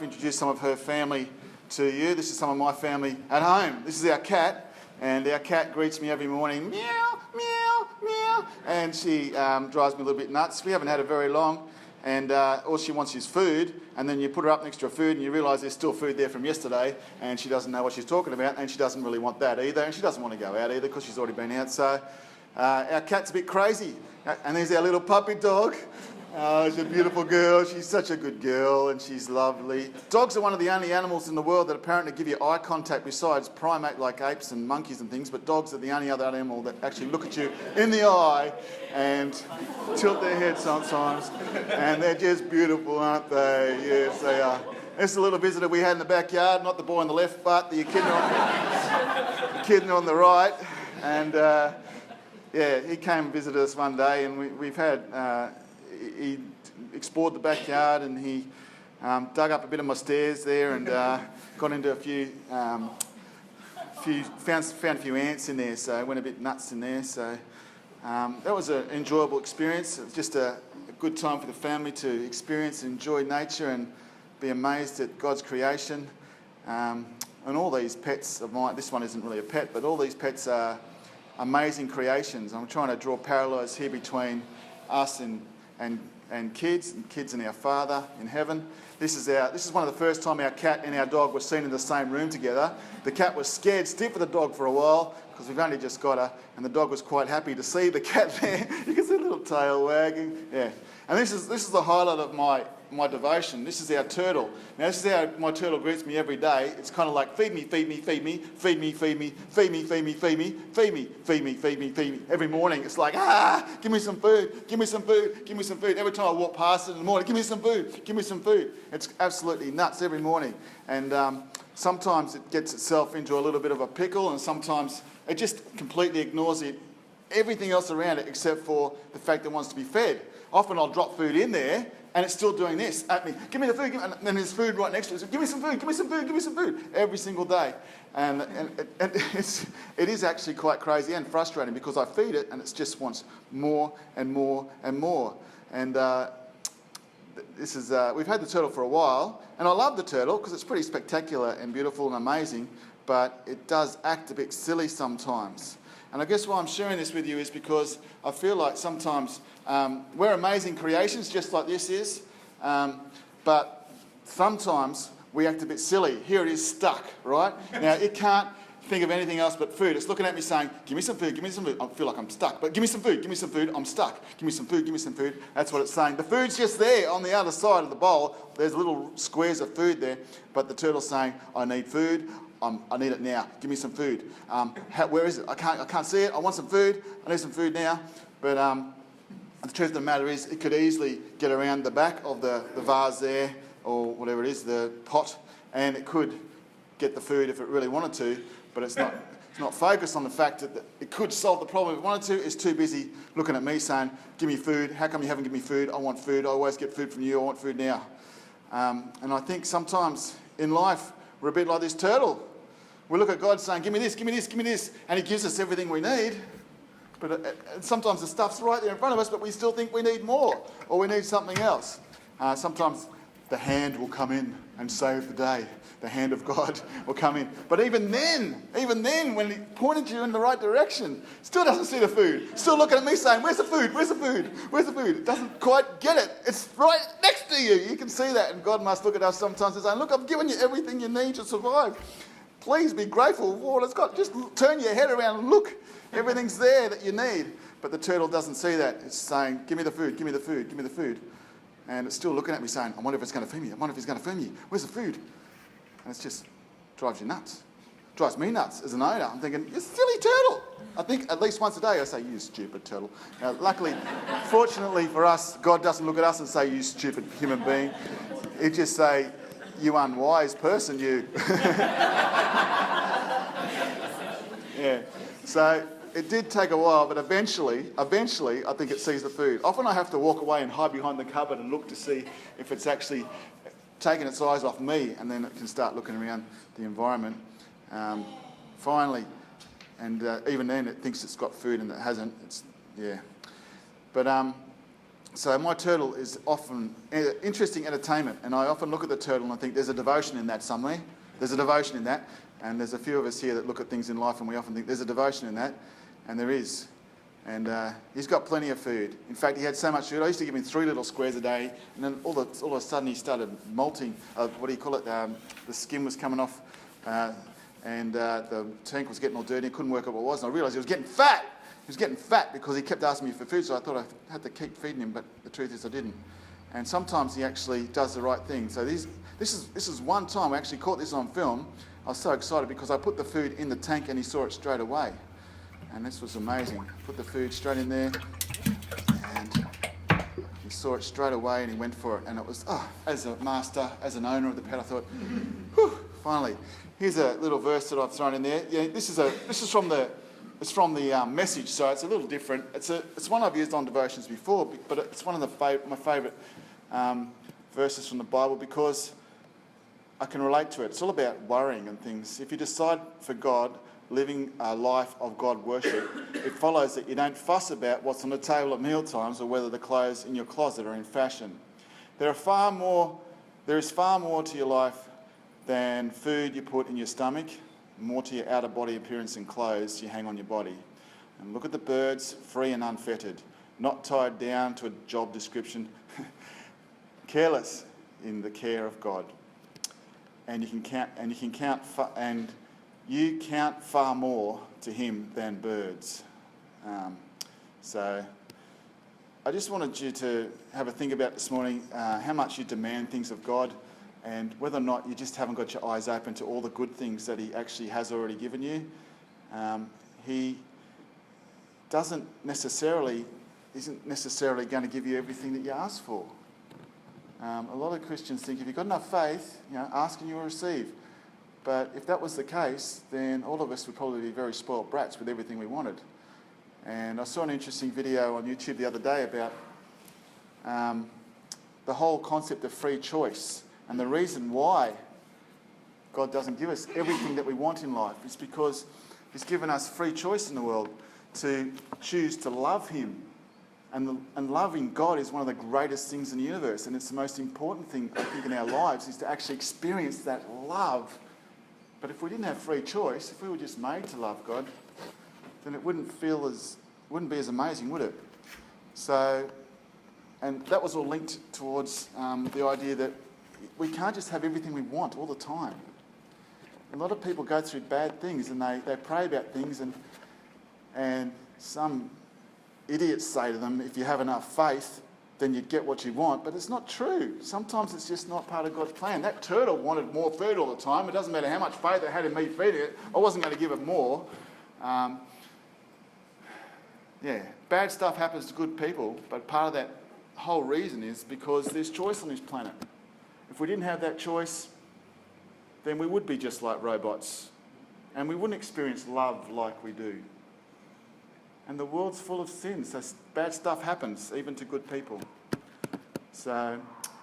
Introduce some of her family to you. This is some of my family at home. This is our cat, and our cat greets me every morning, meow, meow, meow, and she drives me a little bit nuts. We haven't had her very long, and all she wants is food, and then you put her up next to her food and you realise there's still food there from yesterday, and she doesn't know what she's talking about, and she doesn't really want that either, and she doesn't want to go out either because she's already been out. So our cat's a bit crazy, and there's our little puppy dog. Oh, she's a beautiful girl. She's such a good girl, and she's lovely. Dogs are one of the only animals in the world that apparently give you eye contact besides primate like apes and monkeys and things, but dogs are the only other animal that actually look at you in the eye and tilt their head sometimes. And they're just beautiful, aren't they? Yes, they are. This is a little visitor we had in the backyard, not the boy on the left, but the echidna on the right. And he came and visited us one day, and we've had... He explored the backyard, and he dug up a bit of my stairs there, and got into found a few ants in there, so went a bit nuts in there. So that was an enjoyable experience. It was just a good time for the family to experience and enjoy nature and be amazed at God's creation. And all these pets of mine, this one isn't really a pet, but all these pets are amazing creations. I'm trying to draw parallels here between us and kids and our Father in heaven. This is one of the first time our cat and our dog were seen in the same room together. The cat was scared stiff of the dog for a while because we've only just got her, and the dog was quite happy to see the cat there. You can see a little tail wagging. Yeah. And this is the highlight of my devotion. This is our turtle. Now this is how my turtle greets me every day. It's kind of like feed me, feed me, feed me, feed me, feed me, feed me, feed me, feed me, feed me, feed me, feed me, feed me. Every morning it's like, give me some food, give me some food, give me some food. Every time I walk past it in the morning, give me some food, give me some food. It's absolutely nuts every morning. And sometimes it gets itself into a little bit of a pickle, and sometimes it just completely ignores everything else around it except for the fact that it wants to be fed. Often I'll drop food in there, and it's still doing this at me. Give me the food, and then there's food right next to it. So, give me some food, give me some food, give me some food, every single day. And it is actually quite crazy and frustrating because I feed it, and it just wants more and more and more. And we've had the turtle for a while, and I love the turtle because it's pretty spectacular and beautiful and amazing, but it does act a bit silly sometimes. And I guess why I'm sharing this with you is because I feel like sometimes we're amazing creations, just like this is, but sometimes we act a bit silly. Here it is stuck, right? Now, it can't think of anything else but food. It's looking at me saying, give me some food, give me some food. I feel like I'm stuck, but give me some food, I'm stuck. Give me some food. That's what it's saying. The food's just there on the other side of the bowl. There's little squares of food there, but the turtle's saying, I need food. I need it now. Give me some food. Where is it? I can't see it. I want some food. I need some food now. But the truth of the matter is, it could easily get around the back of the vase there, or whatever it is, the pot, and it could get the food if it really wanted to. But it's not. It's not focused on the fact that it could solve the problem if it wanted to. It's too busy looking at me saying, "Give me food. How come you haven't given me food? I want food. I always get food from you. I want food now." And I think sometimes in life we're a bit like this turtle. We look at God saying, give me this, give me this, give me this, and He gives us everything we need. But sometimes the stuff's right there in front of us, but we still think we need more, or we need something else. Sometimes the hand will come in and save the day. The hand of God will come in. But even then, when He pointed you in the right direction, still doesn't see the food. Still looking at me saying, where's the food? Where's the food? Where's the food? It doesn't quite get it. It's right next to you. You can see that. And God must look at us sometimes and say, look, I've given you everything you need to survive. Please be grateful for what it's got. Just turn your head around and look. Everything's there that you need. But the turtle doesn't see that. It's saying, give me the food, give me the food, give me the food. And it's still looking at me saying, I wonder if it's going to feed me. I wonder if He's going to feed me. Where's the food? And it just drives you nuts. Drives me nuts as an owner. I'm thinking, you silly turtle. I think at least once a day I say, you stupid turtle. Now, fortunately for us, God doesn't look at us and say, you stupid human being. He'd just say, you unwise person, you. Yeah. So it did take a while, but eventually, I think it sees the food. Often I have to walk away and hide behind the cupboard and look to see if it's actually taken its eyes off me, and then it can start looking around the environment. Finally, and even then it thinks it's got food and it hasn't. But So my turtle is often interesting entertainment, and I often look at the turtle and I think there's a devotion in that somewhere. There's a devotion in that, and there's a few of us here that look at things in life and we often think there's a devotion in that, and there is. And he's got plenty of food. In fact, he had so much food, I used to give him 3 little squares a day, and then all of a sudden he started molting, what do you call it, the skin was coming off, and the tank was getting all dirty, he couldn't work out what it was, and I realised he was getting fat. He was getting fat because he kept asking me for food, so I thought I had to keep feeding him, but the truth is I didn't. And sometimes he actually does the right thing. So this is one time I actually caught this on film. I was so excited because I put the food in the tank and he saw it straight away. And this was amazing. Put the food straight in there and he saw it straight away and he went for it. And it was, as a master, as an owner of the pet, I thought, whew, finally. Here's a little verse that I've thrown in there. Yeah, this is from the Message, so it's a little different. It's one I've used on devotions before, but it's one of my favourite verses from the Bible because I can relate to it. It's all about worrying and things. If you decide for God, living a life of God worship, it follows that you don't fuss about what's on the table at meal times or whether the clothes in your closet are in fashion. There is far more to your life than food you put in your stomach, more to your outer body appearance and clothes you hang on your body. And look at the birds, free and unfettered, not tied down to a job description, careless in the care of God. And you count far more to him than birds. So I just wanted you to have a think about this morning how much you demand things of God, and whether or not you just haven't got your eyes open to all the good things that he actually has already given you. He isn't necessarily going to give you everything that you ask for. A lot of Christians think if you've got enough faith, ask and you will receive. But if that was the case, then all of us would probably be very spoiled brats with everything we wanted. And I saw an interesting video on YouTube the other day about the whole concept of free choice. And the reason why God doesn't give us everything that we want in life is because he's given us free choice in the world to choose to love him. And loving God is one of the greatest things in the universe. And it's the most important thing, I think, in our lives is to actually experience that love. But if we didn't have free choice, if we were just made to love God, then it wouldn't be as amazing, would it? So, and that was all linked towards the idea that we can't just have everything we want all the time. A lot of people go through bad things and they pray about things and some idiots say to them, if you have enough faith, then you'd get what you want. But it's not true. Sometimes it's just not part of God's plan. That turtle wanted more food all the time. It doesn't matter how much faith it had in me feeding it. I wasn't going to give it more. Bad stuff happens to good people, but part of that whole reason is because there's choice on this planet. If we didn't have that choice, then we would be just like robots, and we wouldn't experience love like we do. And the world's full of sin, so bad stuff happens, even to good people. So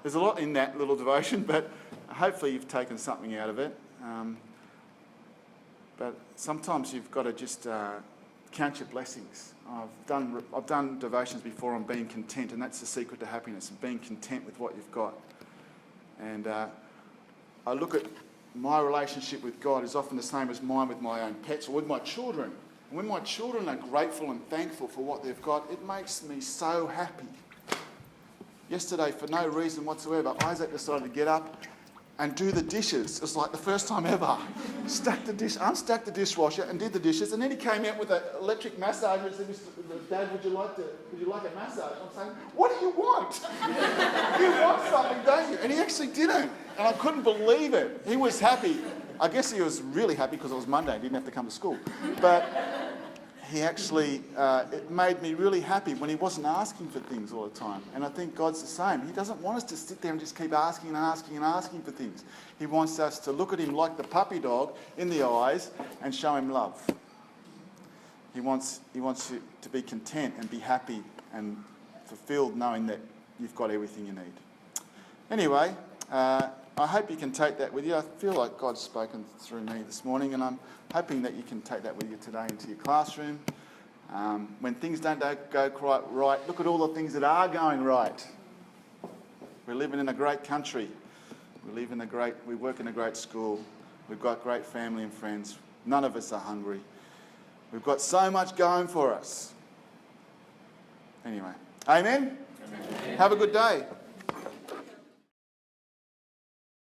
there's a lot in that little devotion, but hopefully you've taken something out of it. But sometimes you've got to just count your blessings. I've done devotions before on being content, and that's the secret to happiness, being content with what you've got. And I look at my relationship with God is often the same as mine with my own pets or with my children. And when my children are grateful and thankful for what they've got, it makes me so happy. Yesterday, for no reason whatsoever, Isaac decided to get up and do the dishes. It was like the first time ever. Unstacked the dishwasher and did the dishes, and then he came out with an electric massager and said, Dad, would you like a massage? I'm saying, what do you want? You want something, don't you? And he actually didn't. And I couldn't believe it. He was happy. I guess he was really happy because it was Monday and didn't have to come to school. But he actually, it made me really happy when he wasn't asking for things all the time. And I think God's the same. He doesn't want us to sit there and just keep asking and asking and asking for things. He wants us to look at him like the puppy dog in the eyes and show him love. He wants you to be content and be happy and fulfilled knowing that you've got everything you need. Anyway, I hope you can take that with you. I feel like God's spoken through me this morning, and I'm hoping that you can take that with you today into your classroom, When things don't go quite right, look at all the things that are going right. We're living in a great country. We work in a great school. We've got great family and friends. None of us are hungry. We've got so much going for us. Anyway, amen? Amen. Have a good day.